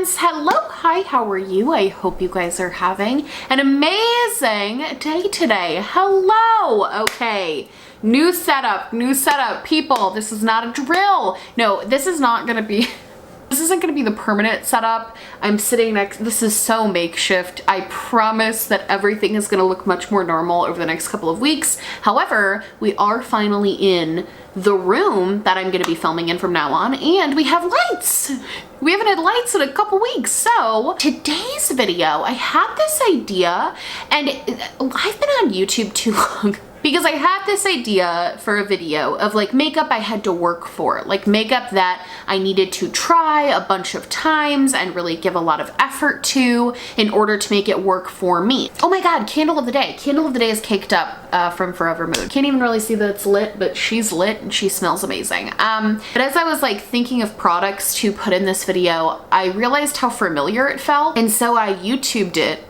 friends. Hello, hi, how are you? I hope you guys are having an amazing day today. Hello. Okay, new setup, people. This is not a drill. No, this is not gonna be this isn't gonna be the permanent setup. I'm sitting next, this is so makeshift. I promise that everything is gonna look much more normal over the next couple of weeks. However, we are finally in the room that I'm gonna be filming in from now on, and we have lights. We haven't had lights in a couple weeks. So today's video, I had this idea, and I've been on YouTube too long. Because I had this idea for a video of like makeup I had to work for, like makeup that I needed to try a bunch of times and really give a lot of effort to in order to make it work for me. Oh my God, candle of the day. Candle of the day is caked up from Forever Mood. Can't even really see that it's lit, but she's lit and she smells amazing. But as I was like thinking of products to put in this video, I realized how familiar it felt. And so I YouTubed it.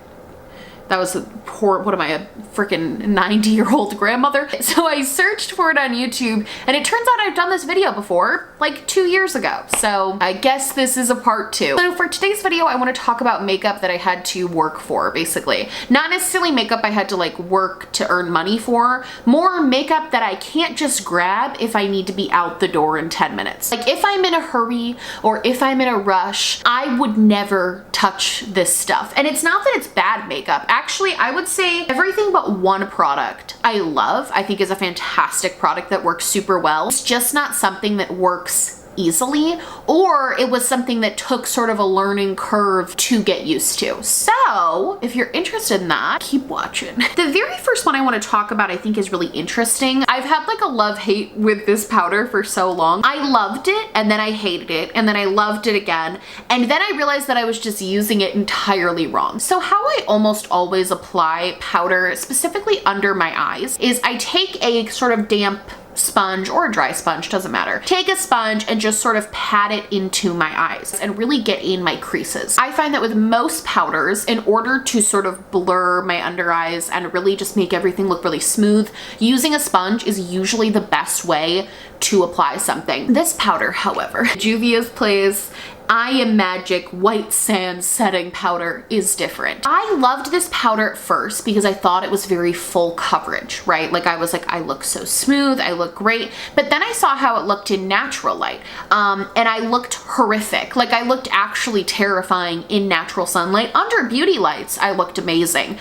That was a poor, what am I, a freaking 90-year-old grandmother? So I searched for it on YouTube, and it turns out I've done this video before, like 2 years ago. So I guess this is a part 2. So for today's video, I want to talk about makeup that I had to work for, basically. Not necessarily makeup I had to like work to earn money for, more makeup that I can't just grab if I need to be out the door in 10 minutes. Like if I'm in a hurry or if I'm in a rush, I would never touch this stuff. And it's not that it's bad makeup. Actually, I would say everything but one product I love. I think is a fantastic product that works super well. It's just not something that works easily, or it was something that took sort of a learning curve to get used to. So if you're interested in that, keep watching. The very first one I want to talk about I think is really interesting. I've had like a love-hate with this powder for so long. I loved it and then I hated it and then I loved it again, and then I realized that I was just using it entirely wrong. So how I almost always apply powder, specifically under my eyes, is I take a sort of damp sponge or a dry sponge, doesn't matter. Take a sponge and just sort of pat it into my eyes and really get in my creases. I find that with most powders, in order to sort of blur my under eyes and really just make everything look really smooth, using a sponge is usually the best way to apply something. This powder, however, Juvia's Place I Am Magic White Sand Setting Powder is different. I loved this powder at first because I thought it was very full coverage, right? Like I was like, I look so smooth, I look great. But then I saw how it looked in natural light, and I looked horrific. Like I looked actually terrifying in natural sunlight. Under beauty lights, I looked amazing.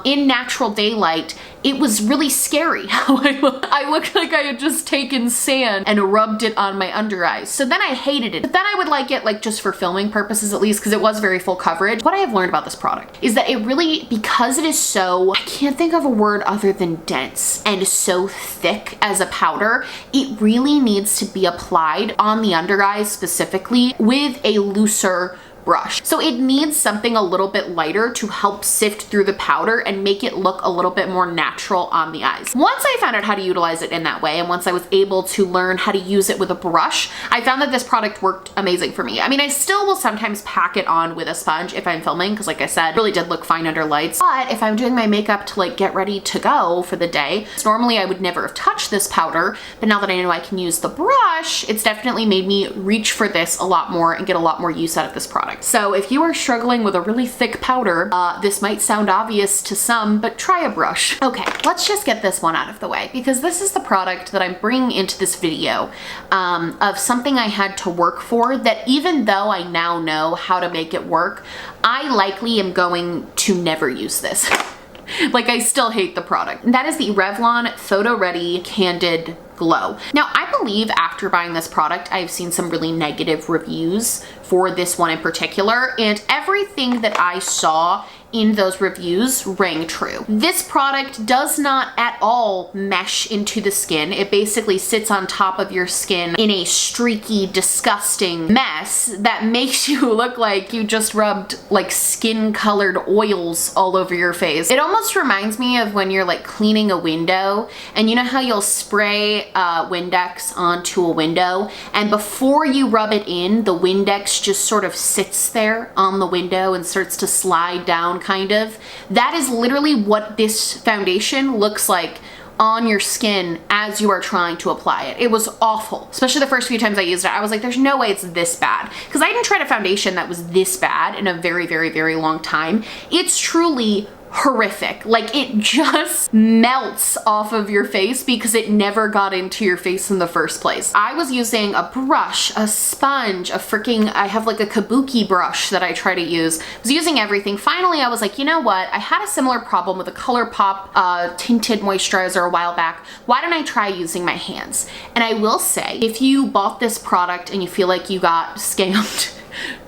In natural daylight, it was really scary how I looked. I looked like I had just taken sand and rubbed it on my under eyes. So then I hated it. But then I would like it like just for filming purposes at least, because it was very full coverage. What I have learned about this product is that it really, because it is so, I can't think of a word other than dense and so thick as a powder, it really needs to be applied on the under eyes specifically with a looser brush. So it needs something a little bit lighter to help sift through the powder and make it look a little bit more natural on the eyes. Once I found out how to utilize it in that way, and once I was able to learn how to use it with a brush, I found that this product worked amazing for me. I mean, I still will sometimes pack it on with a sponge if I'm filming, because like I said, it really did look fine under lights. But if I'm doing my makeup to like get ready to go for the day, normally I would never have touched this powder, but now that I know I can use the brush, it's definitely made me reach for this a lot more and get a lot more use out of this product. So if you are struggling with a really thick powder, this might sound obvious to some, but try a brush. Okay, let's just get this one out of the way, because this is the product that I'm bringing into this video of something I had to work for, that even though I now know how to make it work, I likely am going to never use this. Like I still hate the product. And that is the Revlon Photo Ready Candid Glow. Now, I believe after buying this product, I've seen some really negative reviews for this one in particular, and everything that I saw in those reviews rang true. This product does not at all mesh into the skin. It basically sits on top of your skin in a streaky, disgusting mess that makes you look like you just rubbed like skin colored oils all over your face. It almost reminds me of when you're like cleaning a window, and you know how you'll spray Windex onto a window, and before you rub it in, the Windex just sort of sits there on the window and starts to slide down kind of. That is literally what this foundation looks like on your skin as you are trying to apply it. It was awful, especially the first few times I used it. I was like, there's no way it's this bad, because I hadn't tried a foundation that was this bad in a very, very, very long time. It's truly horrific. Like, it just melts off of your face because it never got into your face in the first place. I was using a brush, a sponge, I have like a kabuki brush that I try to use. I was using everything. Finally, I was like, you know what? I had a similar problem with a ColourPop tinted moisturizer a while back. Why don't I try using my hands? And I will say, if you bought this product and you feel like you got scammed,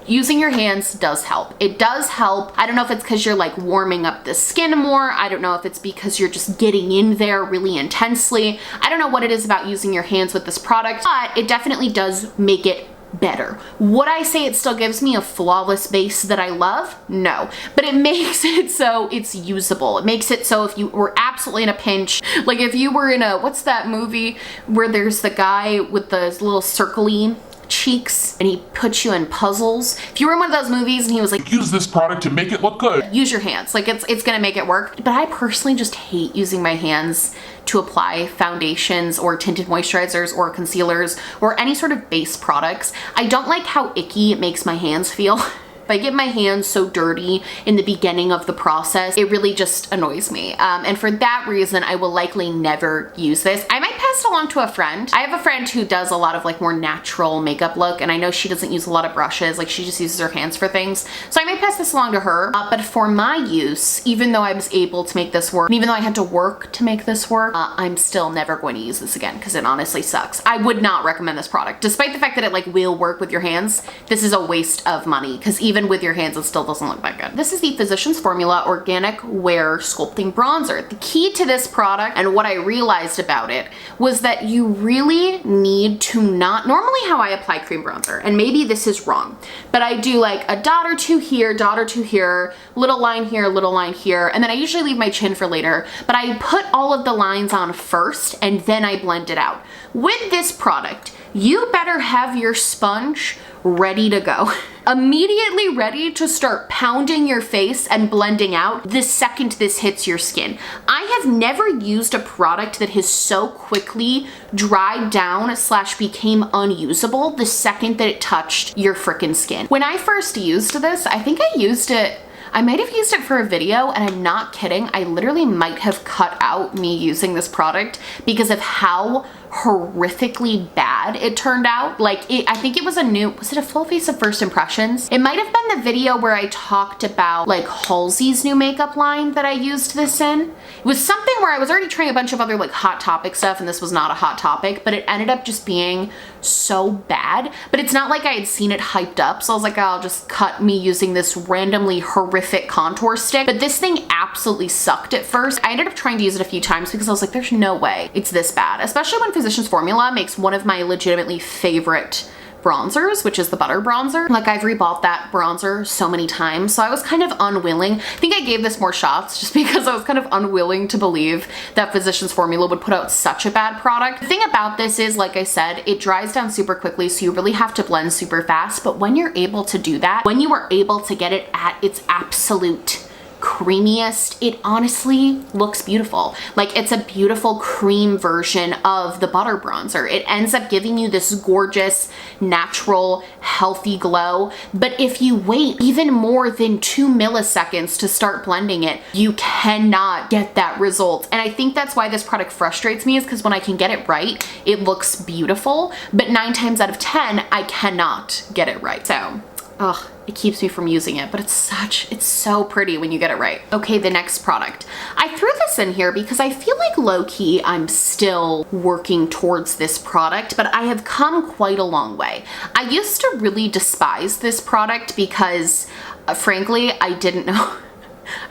using your hands does help. It does help. I don't know if it's because you're like warming up the skin more. I don't know if it's because you're just getting in there really intensely. I don't know what it is about using your hands with this product, but it definitely does make it better. Would I say it still gives me a flawless base that I love? No, but it makes it so it's usable. It makes it so if you were absolutely in a pinch, like if you were in a, what's that movie where there's the guy with the little circly cheeks and he puts you in puzzles. If you were in one of those movies and he was like, use this product to make it look good, use your hands. Like it's gonna make it work. But I personally just hate using my hands to apply foundations or tinted moisturizers or concealers or any sort of base products. I don't like how icky it makes my hands feel. If I get my hands so dirty in the beginning of the process, it really just annoys me. And for that reason, I will likely never use this. I might pass it along to a friend. I have a friend who does a lot of like more natural makeup look, and I know she doesn't use a lot of brushes. Like she just uses her hands for things. So I might pass this along to her. But for my use, even though I was able to make this work, and even though I had to work to make this work, I'm still never going to use this again because it honestly sucks. I would not recommend this product. Despite the fact that it like will work with your hands, this is a waste of money because even with your hands, it still doesn't look that good. This is the Physicians Formula Organic Wear Sculpting Bronzer. The key to this product and what I realized about it was that you really need to not, normally how I apply cream bronzer, and maybe this is wrong, but I do like a dot or two here, little line here, little line here, and then I usually leave my chin for later, but I put all of the lines on first and then I blend it out. With this product, you better have your sponge ready to go. Immediately ready to start pounding your face and blending out the second this hits your skin. I have never used a product that has so quickly dried down / became unusable the second that it touched your frickin' skin. When I first used this, I think I might have used it for a video, and I'm not kidding. I literally might have cut out me using this product because of how horrifically bad it turned out. Like I think it was was it a full face of first impressions? It might have been the video where I talked about like Halsey's new makeup line that I used this in. It was something where I was already trying a bunch of other like Hot Topic stuff, and this was not a Hot Topic, but it ended up just being so bad. But it's not like I had seen it hyped up, so I was like, I'll just cut me using this randomly horrific contour stick. But this thing absolutely sucked at first. I ended up trying to use it a few times because I was like, there's no way it's this bad, especially when Physicians Formula makes one of my legitimately favorite bronzers, which is the butter bronzer. Like I've rebought that bronzer so many times, so I was kind of unwilling. I think I gave this more shots just because I was kind of unwilling to believe that Physicians Formula would put out such a bad product. The thing about this is, like I said, it dries down super quickly, so you really have to blend super fast. But when you're able to do that, when you are able to get it at its absolute creamiest, it honestly looks beautiful. Like it's a beautiful cream version of the butter bronzer. It ends up giving you this gorgeous, natural, healthy glow. But if you wait even more than 2 milliseconds to start blending it, you cannot get that result. And I think that's why this product frustrates me, is because when I can get it right, it looks beautiful. But 9 times out of 10, I cannot get it right. So, ugh, it keeps me from using it, but it's so pretty when you get it right. Okay, the next product. I threw this in here because I feel like low-key I'm still working towards this product, but I have come quite a long way. I used to really despise this product because, frankly, I didn't know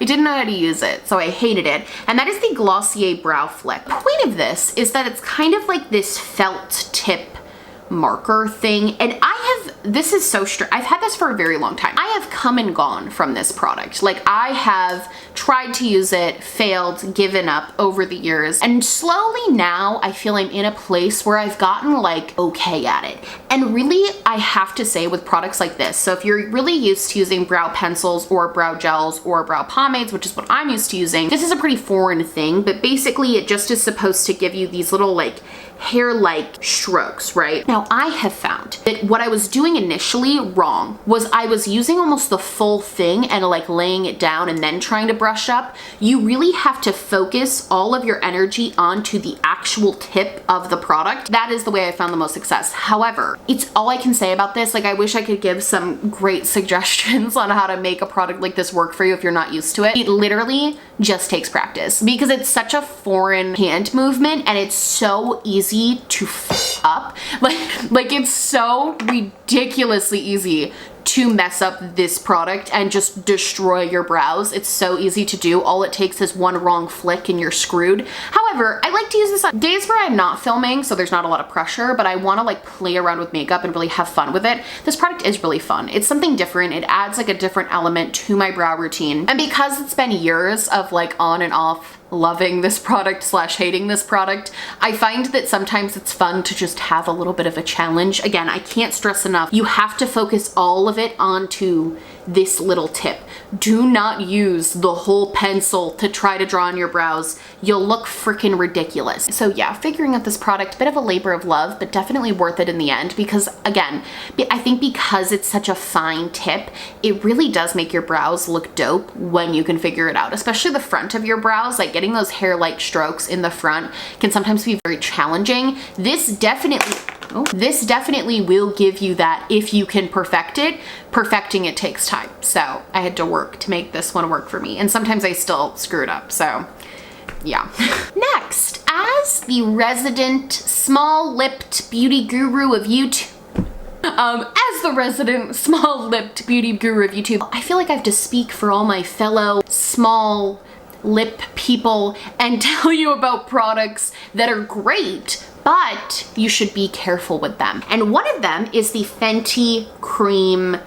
how to use it, so I hated it. And that is the Glossier Brow Flick. The point of this is that it's kind of like this felt tip marker thing, and I this is so strange. I've had this for a very long time. I have come and gone from this product. Like, I have tried to use it, failed, given up over the years. And slowly now I feel I'm in a place where I've gotten like okay at it. And really, I have to say with products like this, so if you're really used to using brow pencils or brow gels or brow pomades, which is what I'm used to using, this is a pretty foreign thing, but basically it just is supposed to give you these little like hair-like strokes, right? Now, I have found that what I was doing initially wrong was I was using almost the full thing and like laying it down and then trying to brush up. You really have to focus all of your energy onto the actual tip of the product. That is the way I found the most success. However, it's all I can say about this. Like, I wish I could give some great suggestions on how to make a product like this work for you if you're not used to it. It literally just takes practice because it's such a foreign hand movement and it's so easy to f up. Like it's so ridiculously easy to mess up this product and just destroy your brows. It's so easy to do. All it takes is one wrong flick and you're screwed. However, I like to use this on days where I'm not filming, so there's not a lot of pressure, but I want to like play around with makeup and really have fun with it. This product is really fun. It's something different. It adds like a different element to my brow routine. And because it's been years of like on and off loving this product slash hating this product, I find that sometimes it's fun to just have a little bit of a challenge. Again, I can't stress enough, you have to focus all of it onto this little tip. Do not use the whole pencil to try to draw on your brows. You'll look freaking ridiculous. So yeah, figuring out this product, bit of a labor of love, but definitely worth it in the end because again, I think because it's such a fine tip, it really does make your brows look dope when you can figure it out, especially the front of your brows. Like getting those hair-like strokes in the front can sometimes be very challenging. This definitely will give you that if you can perfect it. Perfecting it takes time. So I had to work to make this one work for me. And sometimes I still screw it up. So yeah. Next, as the resident small-lipped beauty guru of YouTube, as the resident small-lipped beauty guru of YouTube, I feel like I have to speak for all my fellow small lip people and tell you about products that are great, but you should be careful with them. And one of them is the Fenty Cream.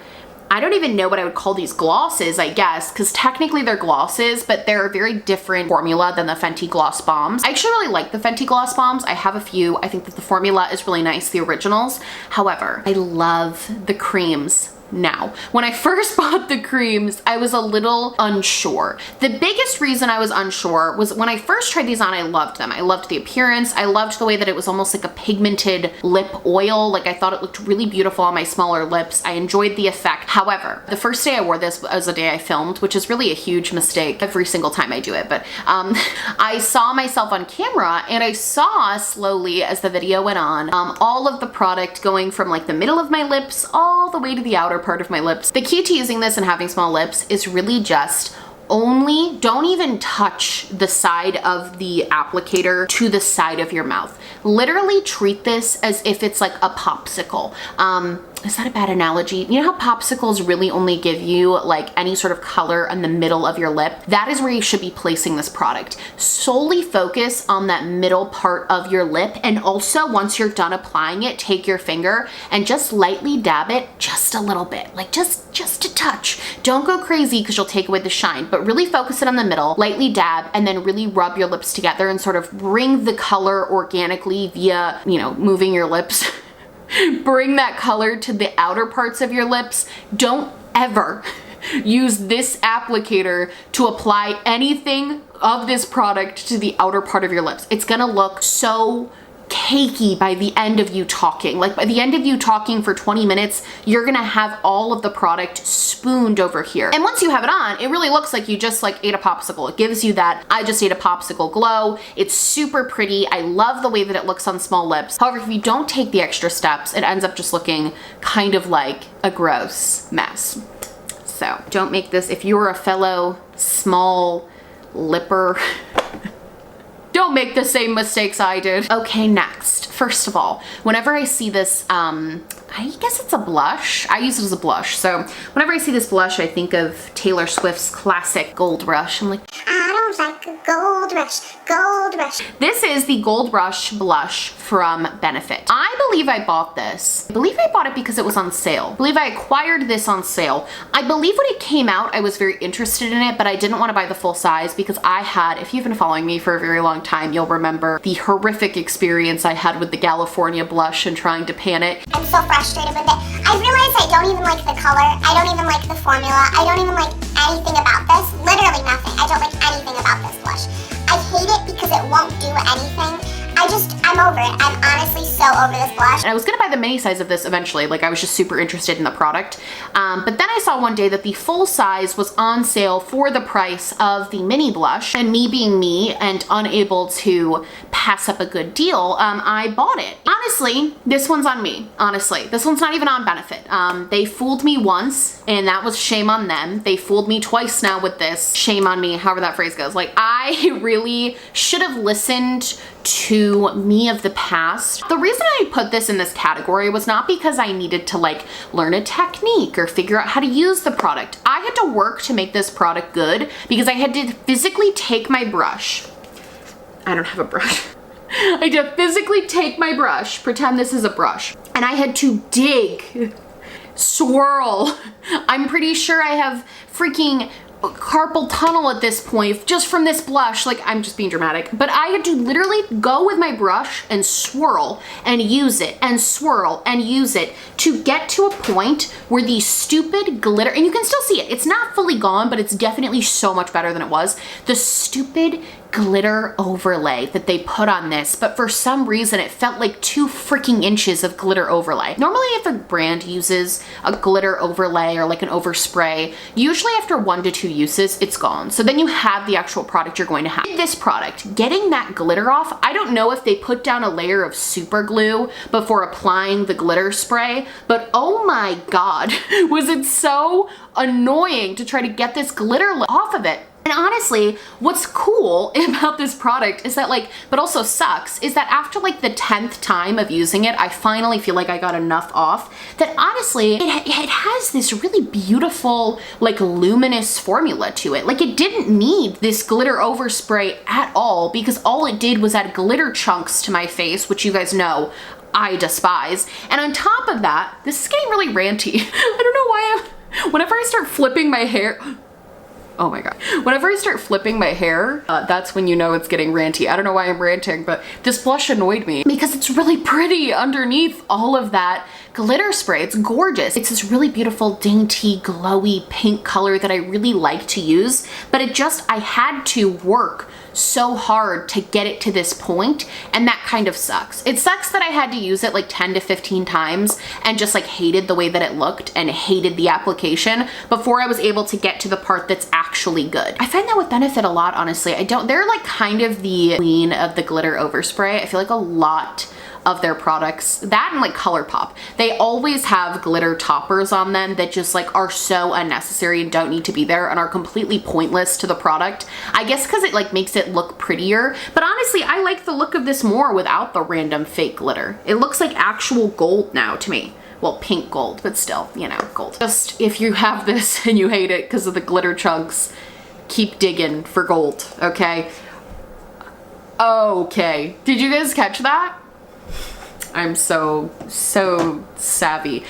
I don't even know what I would call these glosses, I guess, because technically they're glosses, but they're a very different formula than the Fenty Gloss Bombs. I actually really like the Fenty Gloss Bombs. I have a few. I think that the formula is really nice, the originals. However, I love the creams now. When I first bought the creams, I was a little unsure. The biggest reason I was unsure was when I first tried these on, I loved them. I loved the appearance. I loved the way that it was almost like a pigmented lip oil. Like I thought it looked really beautiful on my smaller lips. I enjoyed the effect. However, the first day I wore this was the day I filmed, which is really a huge mistake every single time I do it. But I saw myself on camera and I saw slowly as the video went on, all of the product going from like the middle of my lips all the way to the outer part of my lips. The key to using this and having small lips is really just don't even touch the side of the applicator to the side of your mouth. Literally treat this as if it's like a popsicle. Is that a bad analogy? You know how popsicles really only give you like any sort of color in the middle of your lip? That is where you should be placing this product. Solely focus on that middle part of your lip, and also once you're done applying it, take your finger and just lightly dab it just a little bit, like just a touch. Don't go crazy because you'll take away the shine, but really focus it on the middle, lightly dab, and then really rub your lips together and sort of bring the color organically via, you know, moving your lips. Bring that color to the outer parts of your lips. Don't ever use this applicator to apply anything of this product to the outer part of your lips. It's gonna look so cakey by the end of you talking. Like by the end of you talking for 20 minutes, you're gonna have all of the product spooned over here. And once you have it on, it really looks like you just like ate a popsicle. It gives you that I just ate a popsicle glow. It's super pretty. I love the way that it looks on small lips. However, if you don't take the extra steps, it ends up just looking kind of like a gross mess. So don't make this, if you're a fellow small lipper, don't make the same mistakes I did. Okay, next. First of all, whenever I see this I guess it's a blush. I use it as a blush. So whenever I see this blush, I think of Taylor Swift's classic Gold Rush. I'm like, I don't like a gold rush, gold rush. This is the Gold Rush blush from Benefit. I believe I bought this. I believe I bought it because it was on sale. I believe I acquired this on sale. I believe when it came out, I was very interested in it, but I didn't want to buy the full size because I had, if you've been following me for a very long time, you'll remember the horrific experience I had with the California blush and trying to pan it. I'm so frustrated with it. I realize I don't even like the color. I don't even like the formula. I don't even like anything about this. Literally nothing. I don't like anything about this blush. I hate it because it won't do anything. I'm over it. I'm honestly so over this blush. And I was gonna buy the mini size of this eventually, like I was just super interested in the product. But then I saw one day that the full size was on sale for the price of the mini blush, and me being me and unable to pass up a good deal, I bought it. Honestly, this one's on me. Honestly, this one's not even on Benefit. They fooled me once, and that was shame on them. They fooled me twice now with this. Shame on me, however that phrase goes. Like, I really should have listened to me of the past. The reason I put this in this category was not because I needed to like learn a technique or figure out how to use the product. I had to work to make this product good because I had to physically take my brush. I don't have a brush. I had to physically take my brush, pretend this is a brush, and I had to dig, swirl. I'm pretty sure I have freaking carpal tunnel at this point just from this blush. Like, I'm just being dramatic, but I had to literally go with my brush and swirl and use it and swirl and use it to get to a point where the stupid glitter, and you can still see it, it's not fully gone, but it's definitely so much better than it was. The stupid glitter overlay that they put on this, but for some reason it felt like 2 freaking inches of glitter overlay. Normally if a brand uses a glitter overlay or like an overspray, usually after 1 to 2 uses, it's gone. So then you have the actual product you're going to have. This product, getting that glitter off, I don't know if they put down a layer of super glue before applying the glitter spray, but oh my God, was it so annoying to try to get this glitter off of it. And honestly, what's cool about this product is that like, but also sucks, is that after like the 10th time of using it, I finally feel like I got enough off that honestly, it has this really beautiful, like luminous formula to it. Like it didn't need this glitter overspray at all because all it did was add glitter chunks to my face, which you guys know I despise. And on top of that, this is getting really ranty. I don't know why whenever I start flipping my hair, oh my God. Whenever I start flipping my hair, that's when you know it's getting ranty. I don't know why I'm ranting, but this blush annoyed me because it's really pretty underneath all of that glitter spray. It's gorgeous. It's this really beautiful, dainty, glowy pink color that I really like to use, but I had to work so hard to get it to this point, and that kind of sucks. It sucks that I had to use it like 10 to 15 times and just like hated the way that it looked and hated the application before I was able to get to the part that's actually good. I find that with Benefit a lot, honestly. They're like kind of the queen of the glitter overspray. I feel like a lot of their products, that and like ColourPop, they always have glitter toppers on them that just like are so unnecessary and don't need to be there and are completely pointless to the product. I guess because it like makes it look prettier, but honestly I like the look of this more without the random fake glitter. It looks like actual gold now to me. Well, pink gold, but still, you know, gold. Just if you have this and you hate it because of the glitter chunks, keep digging for gold, okay? Okay, did you guys catch that? I'm so savvy.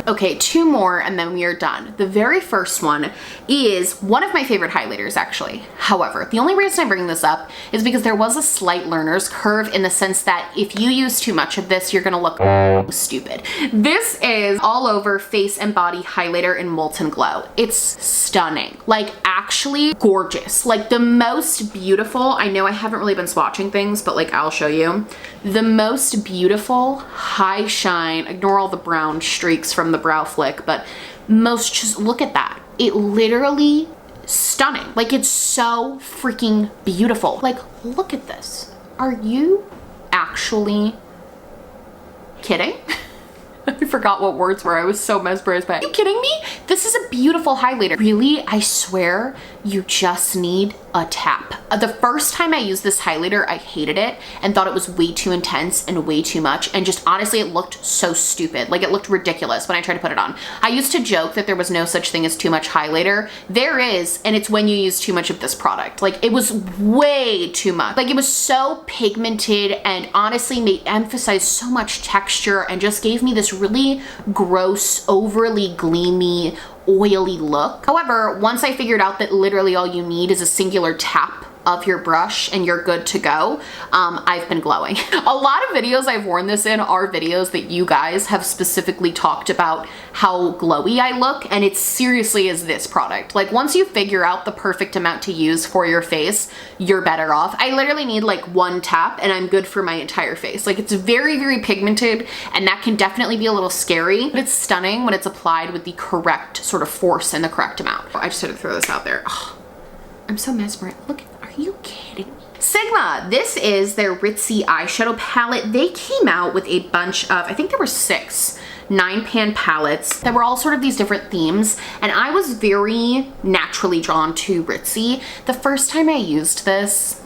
Okay, 2 more and then we are done. The very first one is one of my favorite highlighters actually. However, the only reason I bring this up is because there was a slight learner's curve in the sense that if you use too much of this, you're gonna look stupid. This is All Over Face and Body Highlighter in Molten Glow. It's stunning, like actually gorgeous. Like the most beautiful, I know I haven't really been swatching things, but like I'll show you. The most beautiful, high shine, ignore all the brown streaks from the brow flick, but just look at that. It literally stunning. Like it's so freaking beautiful. Like look at this. Are you actually kidding? I forgot what words were. I was so mesmerized by it. Are you kidding me? This is a beautiful highlighter. Really, I swear, you just need a tap. The first time I used this highlighter, I hated it and thought it was way too intense and way too much, and just honestly it looked so stupid. Like, it looked ridiculous when I tried to put it on. I used to joke that there was no such thing as too much highlighter. There is, and it's when you use too much of this product. Like, it was way too much. Like, it was so pigmented and honestly emphasized so much texture and just gave me this really gross, overly gleamy, oily look. However, once I figured out that literally all you need is a singular tap of your brush and you're good to go, I've been glowing. A lot of videos I've worn this in are videos that you guys have specifically talked about how glowy I look, and it seriously is this product. Like, once you figure out the perfect amount to use for your face, you're better off. I literally need like one tap and I'm good for my entire face. Like, it's very, very pigmented, and that can definitely be a little scary, but it's stunning when it's applied with the correct sort of force and the correct amount. I just had to throw this out there. Oh, I'm so mesmerized. Look, are you kidding me? Sigma, this is their Ritzy eyeshadow palette. They came out with a bunch of, I think there were 6 9-pan palettes that were all sort of these different themes, and I was very naturally drawn to Ritzy. The first time I used this,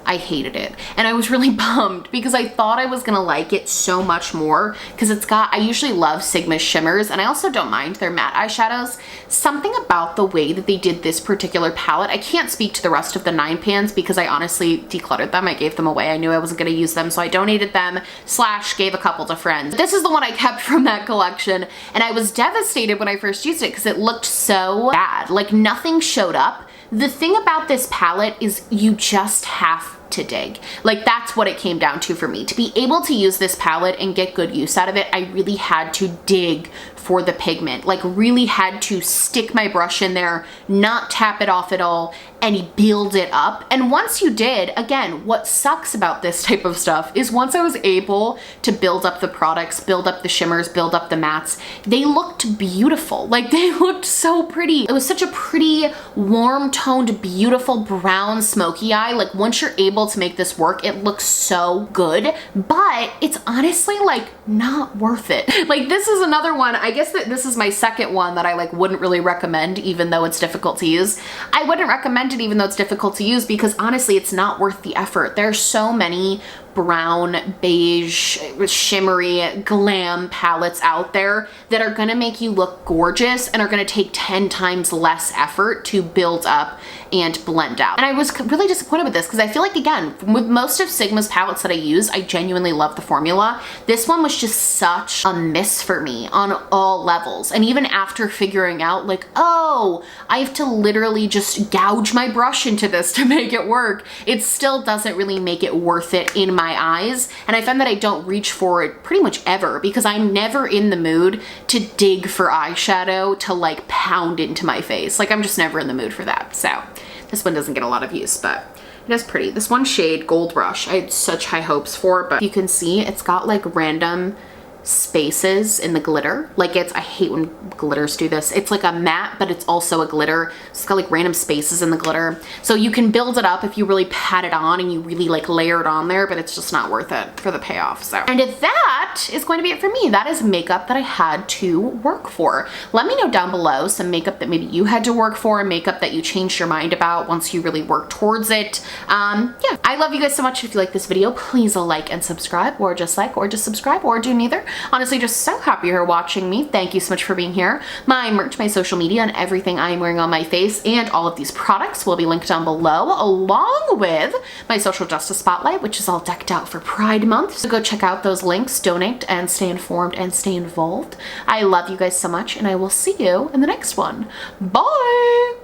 I hated it, and I was really bummed because I thought I was gonna like it so much more, because I usually love Sigma shimmers, and I also don't mind their matte eyeshadows. Something about the way that they did this particular palette, I can't speak to the rest of the 9-pans because I honestly decluttered them. I gave them away. I knew I wasn't gonna use them, so I donated them / gave a couple to friends. This is the one I kept from that collection, and I was devastated when I first used it because it looked so bad. Like, nothing showed up. The thing about this palette is you just have to dig. Like, that's what it came down to for me. To be able to use this palette and get good use out of it, I really had to dig for the pigment. Like, really had to stick my brush in there, not tap it off at all, and build it up. And once you did, again, what sucks about this type of stuff is once I was able to build up the products, build up the shimmers, build up the mattes, they looked beautiful. Like, they looked so pretty. It was such a pretty, warm toned, beautiful brown smoky eye. Like, once you're able to make this work, it looks so good, but it's honestly like not worth it. Like, this is another one, I guess that this is my second one that I like wouldn't really recommend, even though it's difficult to use. I wouldn't recommend it even though it's difficult to use because honestly it's not worth the effort. There's so many brown, beige, shimmery, glam palettes out there that are gonna make you look gorgeous and are gonna take 10 times less effort to build up and blend out. And I was really disappointed with this because I feel like, again, with most of Sigma's palettes that I use, I genuinely love the formula. This one was just such a miss for me on all levels. And even after figuring out like, oh, I have to literally just gouge my brush into this to make it work, it still doesn't really make it worth it in my eyes. And I find that I don't reach for it pretty much ever because I'm never in the mood to dig for eyeshadow to like pound into my face. Like, I'm just never in the mood for that. So this one doesn't get a lot of use, but it is pretty. This one shade, Gold Rush, I had such high hopes for, but you can see it's got like random spaces in the glitter. Like, I hate when glitters do this. It's like a matte, but it's also a glitter. It's got like random spaces in the glitter. So you can build it up if you really pat it on and you really like layer it on there, but it's just not worth it for the payoff. So, and that is going to be it for me. That is makeup that I had to work for. Let me know down below some makeup that maybe you had to work for, makeup that you changed your mind about once you really worked towards it. Yeah, I love you guys so much. If you like this video, please like and subscribe, or just subscribe, or do neither. Honestly, just so happy you're watching me. Thank you so much for being here. My merch, my social media, and everything I am wearing on my face, and all of these products will be linked down below, along with my social justice spotlight, which is all decked out for Pride Month. So go check out those links, donate, and stay informed and stay involved. I love you guys so much, and I will see you in the next one. Bye!